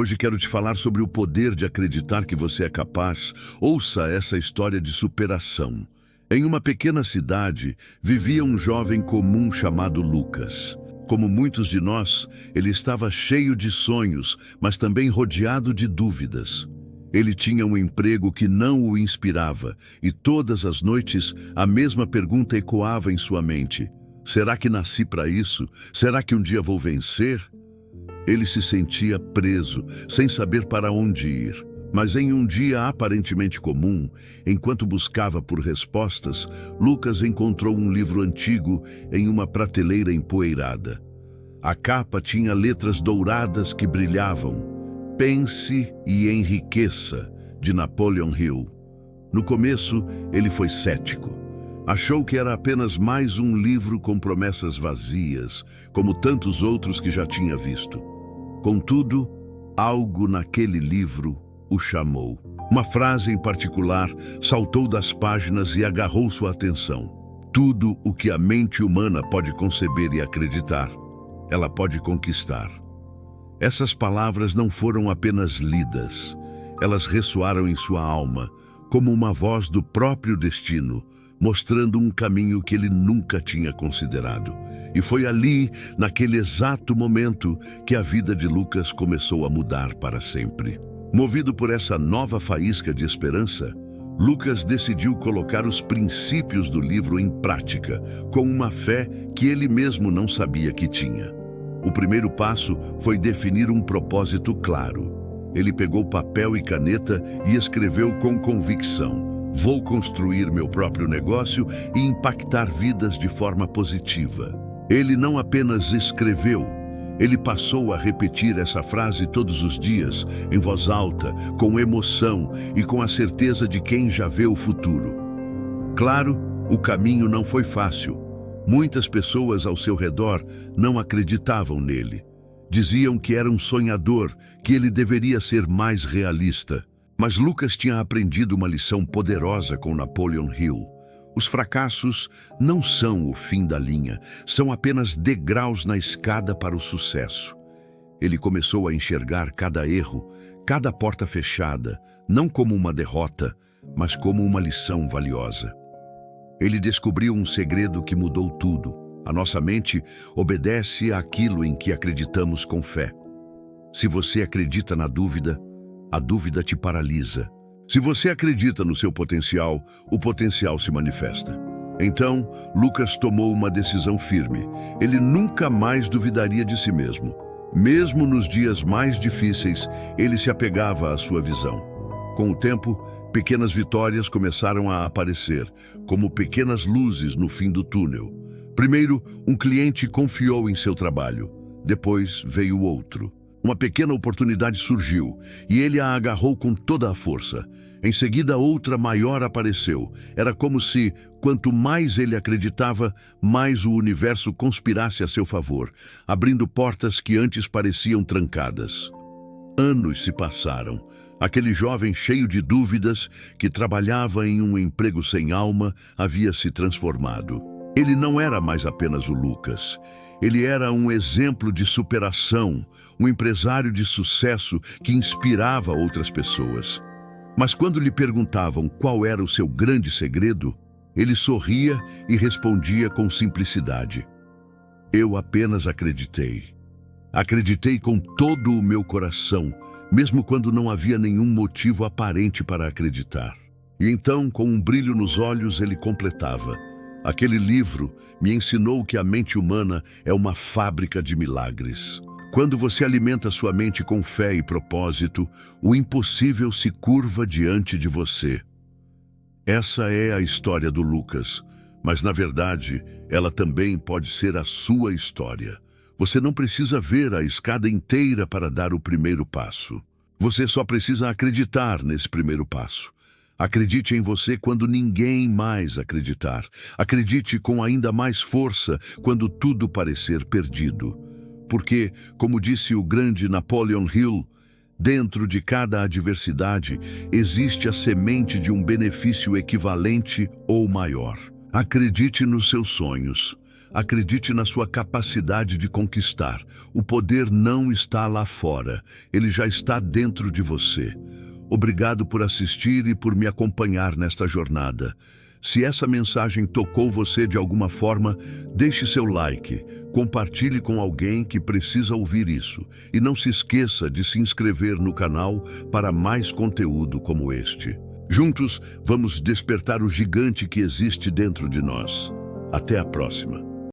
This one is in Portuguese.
Hoje quero te falar sobre o poder de acreditar que você é capaz. Ouça essa história de superação. Em uma pequena cidade, vivia um jovem comum chamado Lucas. Como muitos de nós, ele estava cheio de sonhos, mas também rodeado de dúvidas. Ele tinha um emprego que não o inspirava, e todas as noites a mesma pergunta ecoava em sua mente: será que nasci para isso? Será que um dia vou vencer? Ele se sentia preso, sem saber para onde ir. Mas em um dia aparentemente comum, enquanto buscava por respostas, Lucas encontrou um livro antigo em uma prateleira empoeirada. A capa tinha letras douradas que brilhavam: Pense e enriqueça, de Napoleon Hill. No começo, ele foi cético. Achou que era apenas mais um livro com promessas vazias, como tantos outros que já tinha visto. Contudo, algo naquele livro o chamou. Uma frase em particular saltou das páginas e agarrou sua atenção. Tudo o que a mente humana pode conceber e acreditar, ela pode conquistar. Essas palavras não foram apenas lidas, elas ressoaram em sua alma, como uma voz do próprio destino, mostrando um caminho que ele nunca tinha considerado. E foi ali, naquele exato momento, que a vida de Lucas começou a mudar para sempre. Movido por essa nova faísca de esperança, Lucas decidiu colocar os princípios do livro em prática, com uma fé que ele mesmo não sabia que tinha. O primeiro passo foi definir um propósito claro. Ele pegou papel e caneta e escreveu com convicção: vou construir meu próprio negócio e impactar vidas de forma positiva. Ele não apenas escreveu, ele passou a repetir essa frase todos os dias, em voz alta, com emoção e com a certeza de quem já vê o futuro. Claro, o caminho não foi fácil. Muitas pessoas ao seu redor não acreditavam nele. Diziam que era um sonhador, que ele deveria ser mais realista. Mas Lucas tinha aprendido uma lição poderosa com Napoleon Hill. Os fracassos não são o fim da linha, são apenas degraus na escada para o sucesso. Ele começou a enxergar cada erro, cada porta fechada, não como uma derrota, mas como uma lição valiosa. Ele descobriu um segredo que mudou tudo. A nossa mente obedece àquilo em que acreditamos com fé. Se você acredita na dúvida, a dúvida te paralisa. Se você acredita no seu potencial, o potencial se manifesta. Então, Lucas tomou uma decisão firme. Ele nunca mais duvidaria de si mesmo. Mesmo nos dias mais difíceis, ele se apegava à sua visão. Com o tempo, pequenas vitórias começaram a aparecer, como pequenas luzes no fim do túnel. Primeiro, um cliente confiou em seu trabalho. Depois veio outro. Uma pequena oportunidade surgiu e ele a agarrou com toda a força. Em seguida, outra maior apareceu. Era como se, quanto mais ele acreditava, mais o universo conspirasse a seu favor, abrindo portas que antes pareciam trancadas. Anos se passaram. Aquele jovem cheio de dúvidas, que trabalhava em um emprego sem alma, havia se transformado. Ele não era mais apenas o Lucas. Ele era um exemplo de superação, um empresário de sucesso que inspirava outras pessoas. Mas quando lhe perguntavam qual era o seu grande segredo, ele sorria e respondia com simplicidade: eu apenas acreditei. Acreditei com todo o meu coração, mesmo quando não havia nenhum motivo aparente para acreditar. E então, com um brilho nos olhos, ele completava: aquele livro me ensinou que a mente humana é uma fábrica de milagres. Quando você alimenta sua mente com fé e propósito, o impossível se curva diante de você. Essa é a história do Lucas, mas na verdade, ela também pode ser a sua história. Você não precisa ver a escada inteira para dar o primeiro passo. Você só precisa acreditar nesse primeiro passo. Acredite em você quando ninguém mais acreditar. Acredite com ainda mais força quando tudo parecer perdido. Porque, como disse o grande Napoleon Hill, dentro de cada adversidade existe a semente de um benefício equivalente ou maior. Acredite nos seus sonhos. Acredite na sua capacidade de conquistar. O poder não está lá fora, ele já está dentro de você. Obrigado por assistir e por me acompanhar nesta jornada. Se essa mensagem tocou você de alguma forma, deixe seu like, compartilhe com alguém que precisa ouvir isso e não se esqueça de se inscrever no canal para mais conteúdo como este. Juntos, vamos despertar o gigante que existe dentro de nós. Até a próxima.